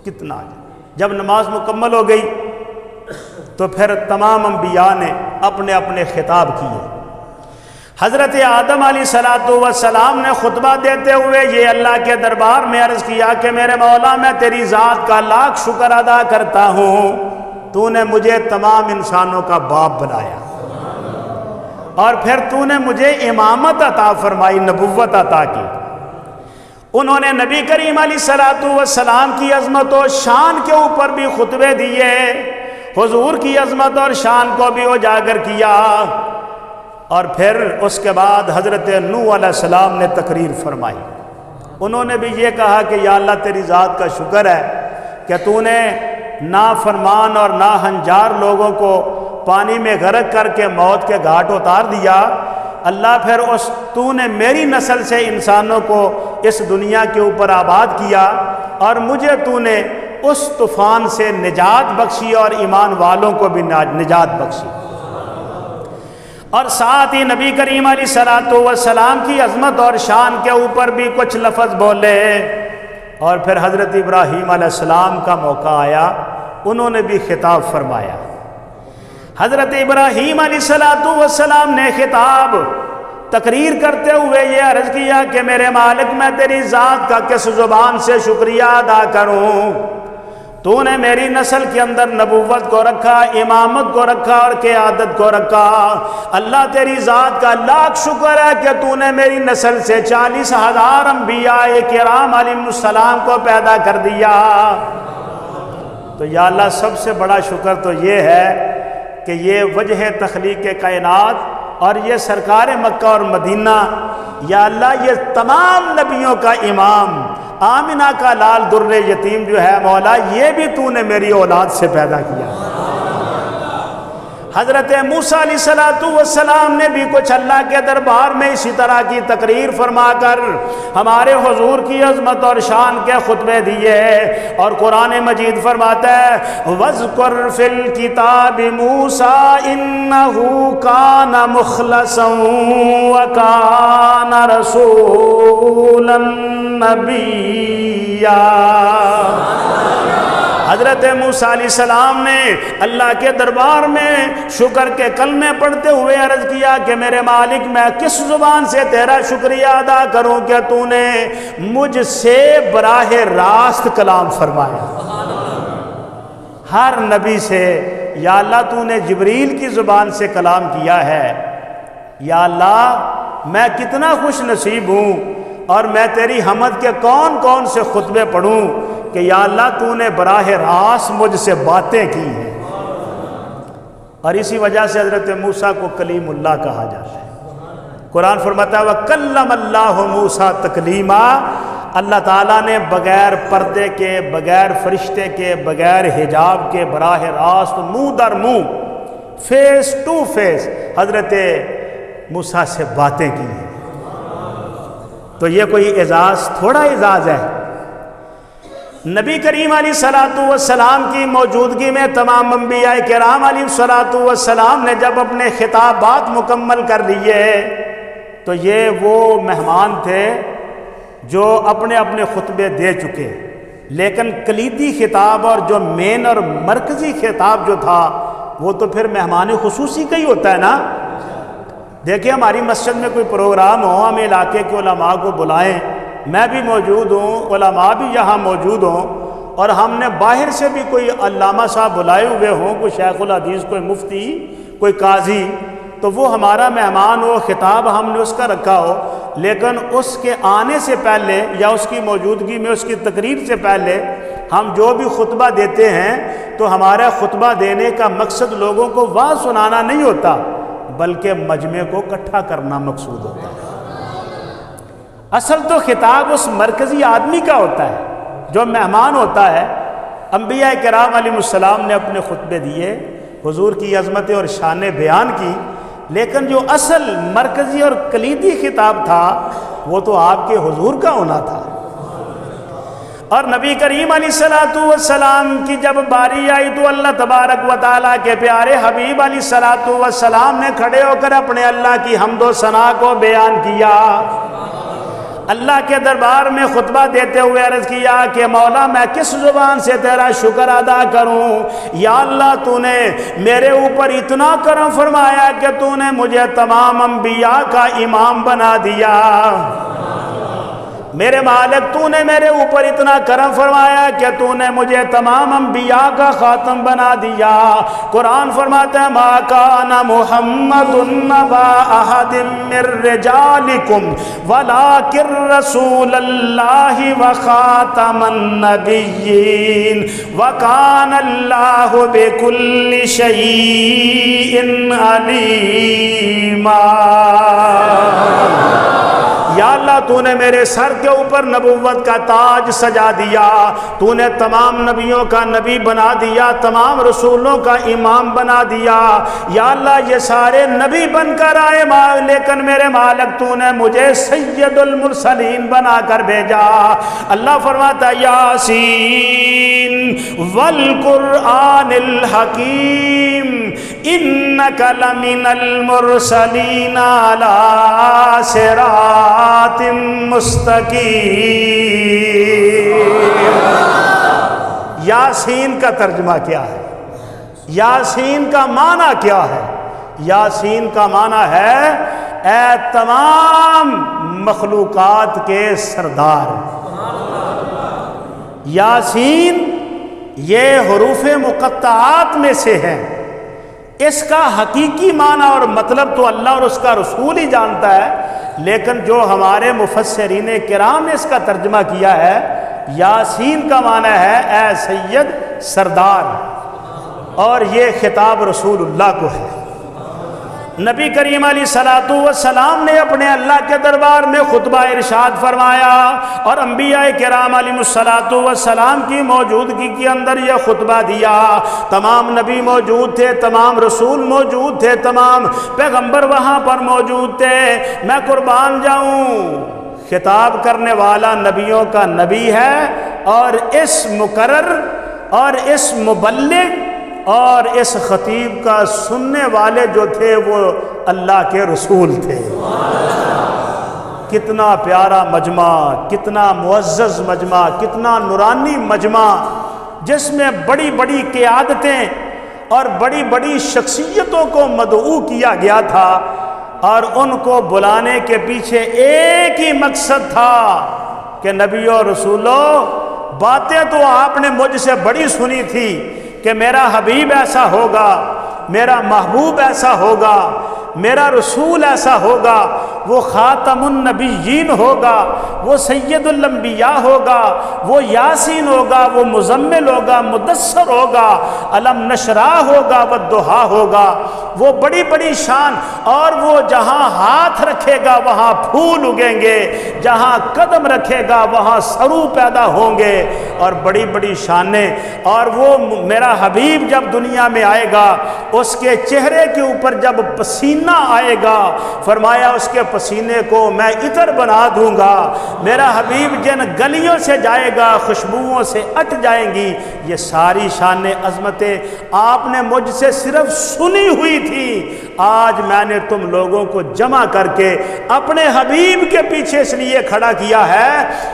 کتنا جب نماز مکمل ہو گئی تو پھر تمام انبیاء نے اپنے اپنے خطاب کیے۔ حضرت آدم علیہ السلام نے خطبہ دیتے ہوئے یہ اللہ کے دربار میں عرض کیا کہ میرے مولا میں تیری ذات کا لاکھ شکر ادا کرتا ہوں، تو نے مجھے تمام انسانوں کا باپ بنایا اور پھر تو نے مجھے امامت عطا فرمائی، نبوت عطا کی۔ انہوں نے نبی کریم علیہ السلام کی عظمت و شان کے اوپر بھی خطبے دیے، حضور کی عظمت اور شان کو بھی اجاگر کیا، اور پھر اس کے بعد حضرت نوح علیہ السلام نے تقریر فرمائی۔ انہوں نے بھی یہ کہا کہ یا اللہ تیری ذات کا شکر ہے کہ تو نے نافرمان اور ناہنجار لوگوں کو پانی میں غرق کر کے موت کے گھاٹ اتار دیا۔ اللہ پھر تو نے میری نسل سے انسانوں کو اس دنیا کے اوپر آباد کیا، اور مجھے تو نے اس طوفان سے نجات بخشی اور ایمان والوں کو بھی نجات بخشی۔ اور ساتھ ہی نبی کریم علیہ السلام کی عظمت اور شان کے اوپر بھی کچھ لفظ بولے، اور پھر حضرت ابراہیم علیہ السلام کا موقع آیا، انہوں نے بھی خطاب فرمایا۔ حضرت ابراہیم علیہ السلام نے خطاب تقریر کرتے ہوئے یہ عرض کیا کہ میرے مالک میں تیری ذات کا کس زبان سے شکریہ ادا کروں، تو نے میری نسل کے اندر نبوت کو رکھا، امامت کو رکھا اور قیادت کو رکھا۔ اللہ تیری ذات کا لاکھ شکر ہے کہ تو نے میری نسل سے 40,000 انبیاء کرام علیہم السلام کو پیدا کر دیا۔ تو یا اللہ سب سے بڑا شکر تو یہ ہے کہ یہ وجہ تخلیق کائنات اور یہ سرکار مکہ اور مدینہ، یا اللہ یہ تمام نبیوں کا امام، آمنہ کا لال در یتیم جو ہے مولا، یہ بھی تو نے میری اولاد سے پیدا کیا۔ حضرت موسیٰ علیہ السلام نے بھی کچھ اللہ کے دربار میں اسی طرح کی تقریر فرما کر ہمارے حضور کی عظمت اور شان کے خطبے دیے، اور قرآن مجید فرماتا ہے وَاذْكُرْ فِي الْكِتَابِ مُوسَىٰ إِنَّهُ كَانَ مُخْلَصًا وَكَانَ رَسُولًا نَبِيًّا۔ حضرت موسیٰ علیہ السلام نے اللہ کے دربار میں شکر کے کلمے پڑھتے ہوئے عرض کیا کہ میرے مالک میں کس زبان سے تیرا شکریہ ادا کروں کہ تو نے مجھ سے براہ راست کلام فرمایا۔ ہر نبی سے یا اللہ تو نے جبریل کی زبان سے کلام کیا ہے۔ یا اللہ میں کتنا خوش نصیب ہوں، اور میں تیری حمد کے کون کون سے خطبے پڑھوں کہ یا اللہ تو نے براہ راست مجھ سے باتیں کی ہیں۔ اور اسی وجہ سے حضرت موسیٰ کو کلیم اللہ کہا جاتا ہے۔ قرآن فرماتا ہے وَكَلَّمَ اللَّهُ مُوسَىٰ تَكْلِيمًا، اللہ تعالیٰ نے بغیر پردے کے، بغیر فرشتے کے، بغیر حجاب کے، براہ راست منہ در منہ، فیس ٹو فیس حضرت موسیٰ سے باتیں کی ہیں۔ تو یہ کوئی اعزاز تھوڑا اعزاز ہے۔ نبی کریم علیہ السلام کی موجودگی میں تمام انبیاء کرام علیہ السلام نے جب اپنے خطابات مکمل کر لیے تو یہ وہ مہمان تھے جو اپنے اپنے خطبے دے چکے، لیکن کلیدی خطاب اور جو مین اور مرکزی خطاب جو تھا وہ تو پھر مہمان خصوصی کا ہی ہوتا ہے نا۔ دیکھیں ہماری مسجد میں کوئی پروگرام ہو، ہم علاقے کے علماء کو بلائیں، میں بھی موجود ہوں، علماء بھی یہاں موجود ہوں، اور ہم نے باہر سے بھی کوئی علامہ صاحب بلائے ہوئے ہوں، کوئی شیخ الحدیث، کوئی مفتی، کوئی قاضی، تو وہ ہمارا مہمان ہو، خطاب ہم نے اس کا رکھا ہو، لیکن اس کے آنے سے پہلے یا اس کی موجودگی میں اس کی تقریر سے پہلے ہم جو بھی خطبہ دیتے ہیں تو ہمارا خطبہ دینے کا مقصد لوگوں کو واعظ سنانا نہیں ہوتا، بلکہ مجمع کو اکٹھا کرنا مقصود ہوتا ہے۔ اصل تو خطاب اس مرکزی آدمی کا ہوتا ہے جو مہمان ہوتا ہے۔ انبیاء کرام علیہ السلام نے اپنے خطبے دیے، حضور کی عظمت اور شان بیان کی، لیکن جو اصل مرکزی اور کلیدی خطاب تھا وہ تو آپ کے حضور کا ہونا تھا۔ اور نبی کریم علیہ السلام کی جب باری آئی تو اللہ تبارک و تعالیٰ کے پیارے حبیب علیہ السلام نے کھڑے ہو کر اپنے اللہ کی حمد و ثنا کو بیان کیا۔ اللہ کے دربار میں خطبہ دیتے ہوئے عرض کیا کہ مولا میں کس زبان سے تیرا شکر ادا کروں؟ یا اللہ تو نے میرے اوپر اتنا کرم فرمایا کہ تو نے مجھے تمام انبیاء کا امام بنا دیا۔ میرے مالک تو نے میرے اوپر اتنا کرم فرمایا کہ تو نے مجھے تمام انبیاء کا خاتم بنا دیا۔ قرآن فرماتا ہے ما کان محمد نبا احد من رجالکم ولکن رسول اللہ وخاتم النبیین وکان اللہ بکل شیء علیما۔ یا اللہ تو نے میرے سر کے اوپر نبوت کا تاج سجا دیا، تو نے تمام نبیوں کا نبی بنا دیا، تمام رسولوں کا امام بنا دیا۔ یا اللہ یہ سارے نبی بن کر آئے لیکن میرے مالک تو نے مجھے سید المرسلین بنا کر بھیجا۔ اللہ فرماتا یاسین والقرآن الحکیم انک لمن المرسلین علی صراط مستقیم۔ یاسین کا ترجمہ کیا ہے؟ یاسین کا معنی کیا ہے؟ یاسین کا معنی ہے اے تمام مخلوقات کے سردار۔ یاسین یہ حروف مقطعات میں سے ہے، اس کا حقیقی معنی اور مطلب تو اللہ اور اس کا رسول ہی جانتا ہے، لیکن جو ہمارے مفسرین کرام نے اس کا ترجمہ کیا ہے، یاسین کا معنی ہے اے سید سردار، اور یہ خطاب رسول اللہ کو ہے۔ نبی کریم علیہ الصلوۃ والسلام نے اپنے اللہ کے دربار میں خطبہ ارشاد فرمایا، اور انبیاء کرام علیہ الصلوۃ والسلام کی موجودگی کے اندر یہ خطبہ دیا۔ تمام نبی موجود تھے، تمام رسول موجود تھے، تمام پیغمبر وہاں پر موجود تھے۔ میں قربان جاؤں، خطاب کرنے والا نبیوں کا نبی ہے، اور اس مقرر اور اس مبلغ اور اس خطیب کا سننے والے جو تھے وہ اللہ کے رسول تھے۔ کتنا پیارا مجمع، کتنا معزز مجمع، کتنا نورانی مجمع، جس میں بڑی بڑی قیادتیں اور بڑی بڑی شخصیتوں کو مدعو کیا گیا تھا، اور ان کو بلانے کے پیچھے ایک ہی مقصد تھا کہ نبیوں رسولوں باتیں تو آپ نے مجھ سے بڑی سنی تھی کہ میرا حبیب ایسا ہوگا، میرا محبوب ایسا ہوگا، میرا رسول ایسا ہوگا، وہ خاتم النبیین ہوگا، وہ سید الانبیاء ہوگا، وہ یاسین ہوگا، وہ مزمل ہوگا، مدثر ہوگا، علم نشرح ہوگا، والضحیٰ ہوگا، وہ بڑی بڑی شان، اور وہ جہاں ہاتھ رکھے گا وہاں پھول اگیں گے، جہاں قدم رکھے گا وہاں سرو پیدا ہوں گے، اور بڑی بڑی شانیں۔ اور وہ میرا حبیب جب دنیا میں آئے گا، اس کے چہرے کے اوپر جب پسینہ آئے گا، فرمایا اس کے پسینے کو میں عطر بنا دوں گا۔ میرا حبیب جن گلیوں سے جائے گا خوشبوؤں سے اٹ جائیں گی۔ یہ ساری شان عظمتیں آپ نے مجھ سے صرف سنی ہوئی تھی، آج میں نے تم لوگوں کو جمع کر کے اپنے حبیب کے پیچھے اس لیے کھڑا کیا ہے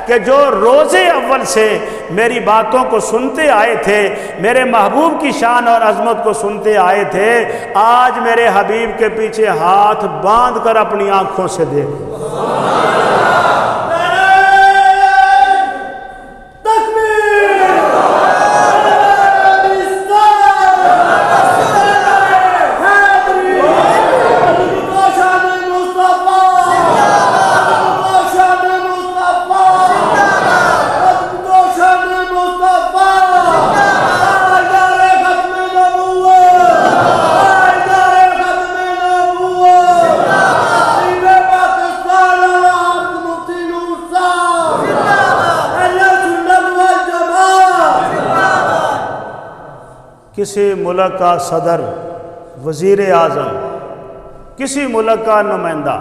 کہ جو روز اول سے میری باتوں کو سنتے آئے تھے، میرے محبوب کی شان اور عظمت کو سنتے آئے تھے، آج میرے حبیب کے پیچھے ہاتھ باندھ کر اپنی آنکھوں سے دیکھو۔ کسی ملک کا صدر، وزیر اعظم، کسی ملک کا نمائندہ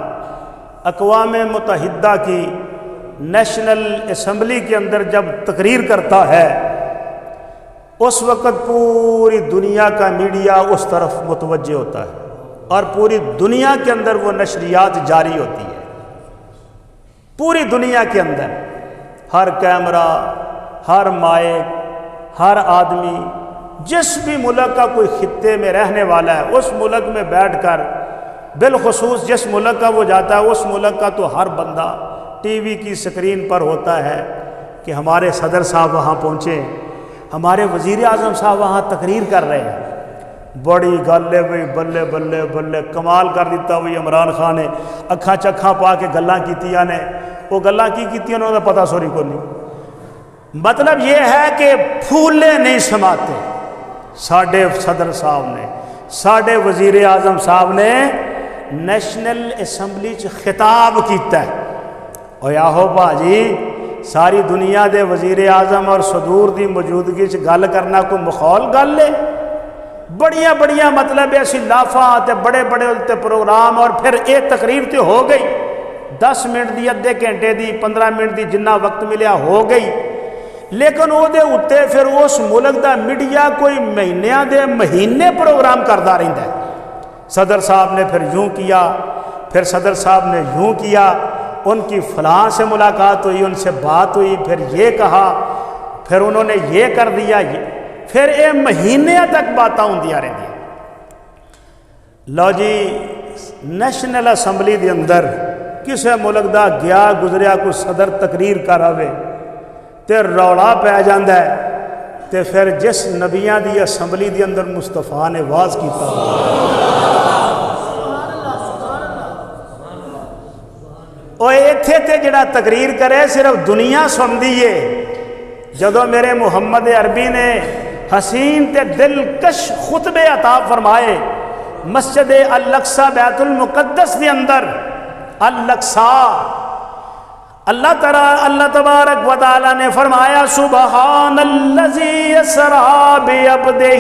اقوام متحدہ کی نیشنل اسمبلی کے اندر جب تقریر کرتا ہے، اس وقت پوری دنیا کا میڈیا اس طرف متوجہ ہوتا ہے، اور پوری دنیا کے اندر وہ نشریات جاری ہوتی ہے۔ پوری دنیا کے اندر ہر کیمرہ، ہر مائک، ہر آدمی جس بھی ملک کا کوئی خطے میں رہنے والا ہے اس ملک میں بیٹھ کر، بالخصوص جس ملک کا وہ جاتا ہے اس ملک کا تو ہر بندہ ٹی وی کی سکرین پر ہوتا ہے کہ ہمارے صدر صاحب وہاں پہنچے، ہمارے وزیر اعظم صاحب وہاں تقریر کر رہے ہیں۔ بڑی گل ہے بھئی، بلے بلے بلے، کمال کر دیتا ہوئی عمران خان نے، اکھاں چکھاں پا کے گلاں کیتیاں نے، وہ گلاں کی کیتیاں انہوں نے پتہ سوری کو نہیں۔ مطلب یہ ہے کہ پھولے نہیں سماتے۔ ساڈے صدر صاحب نے، ساڈے وزیر اعظم صاحب نے نیشنل اسمبلی چ خطاب کیتا ہے۔ اور آہو باجی، ساری دنیا دے وزیر اعظم اور صدور دی موجودگی چ گل کرنا کوئی مخول گل ہے؟ بڑیاں بڑیاں مطلب ایسی لافاں تے بڑے بڑے تے پروگرام، اور پھر یہ تقریر تے ہو گئی 10 منٹ دی، ادھے گھنٹے دی، 15 منٹ دی، جنہ وقت ملیا ہو گئی، لیکن وہ دے اتے پھر اس ملک دا میڈیا کوئی مہینیاں دے مہینے پروگرام کرتا رہتا ہے۔ صدر صاحب نے پھر یوں کیا، پھر صدر صاحب نے یوں کیا، ان کی فلاں سے ملاقات ہوئی، ان سے بات ہوئی، پھر یہ کہا، پھر انہوں نے یہ کر دیا، پھر یہ مہینے تک باتاں ہوندیاں رہندیاں۔ لو جی، نیشنل اسمبلی دے اندر کسے ملک دا گیا گزریا کوئی صدر تقریر کر آوے تے رولا پہ جاندا ہے، تے پھر جس نبیاں دی اسمبلی دے اندر مصطفیٰ نے واز کیتا، اور ایتھے تے جڑا تقریر کرے صرف دنیا سن دیئے۔ جدو میرے محمد عربی نے حسین تے دلکش خطبے عطا فرمائے مسجد الاقصی بیت المقدس کے اندر، الاقصی، اللہ تبارک و تعالی نے فرمایا سبحان الذی اسری بعبدہ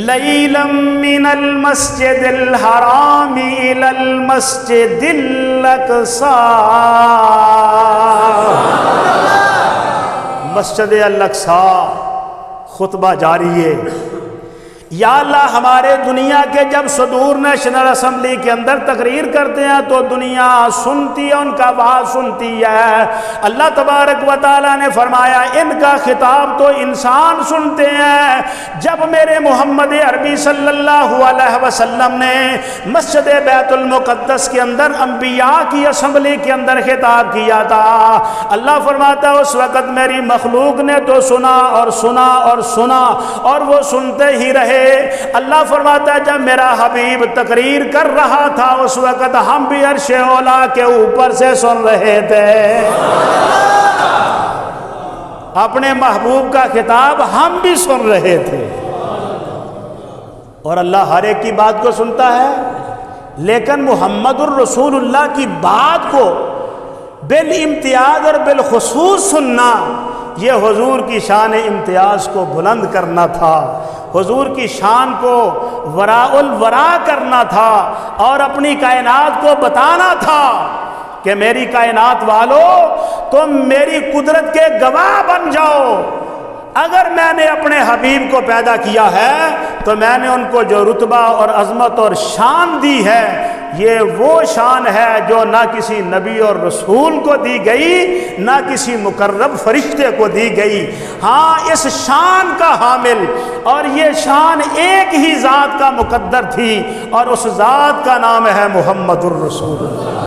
لیلا من المسجد الحرام الی المسجد الاقصی۔ مسجد الاقصی خطبہ جاری ہے۔ یا اللہ، ہمارے دنیا کے جب صدور نیشنل اسمبلی کے اندر تقریر کرتے ہیں تو دنیا سنتی ہے، ان کا آواز سنتی ہے۔ اللہ تبارک و تعالیٰ نے فرمایا ان کا خطاب تو انسان سنتے ہیں۔ جب میرے محمد عربی صلی اللہ علیہ وسلم نے مسجد بیت المقدس کے اندر انبیاء کی اسمبلی کے اندر خطاب کیا تھا، اللہ فرماتا ہے اس وقت میری مخلوق نے تو سنا اور سنا اور سنا، اور وہ سنتے ہی رہے۔ اللہ فرماتا ہے جب میرا حبیب تقریر کر رہا تھا اس وقت ہم بھی عرش اولا کے اوپر سے سن رہے تھے۔ اپنے محبوب کا خطاب ہم بھی سن رہے تھے۔ اور اللہ ہر ایک کی بات کو سنتا ہے، لیکن محمد الرسول اللہ کی بات کو بالامتیاز اور بالخصوص سننا، یہ حضور کی شان امتیاز کو بلند کرنا تھا، حضور کی شان کو وراء الورا کرنا تھا، اور اپنی کائنات کو بتانا تھا کہ میری کائنات والو تم میری قدرت کے گواہ بن جاؤ۔ اگر میں نے اپنے حبیب کو پیدا کیا ہے تو میں نے ان کو جو رتبہ اور عظمت اور شان دی ہے، یہ وہ شان ہے جو نہ کسی نبی اور رسول کو دی گئی، نہ کسی مقرب فرشتے کو دی گئی۔ ہاں، اس شان کا حامل اور یہ شان ایک ہی ذات کا مقدر تھی، اور اس ذات کا نام ہے محمد الرسول اللہ۔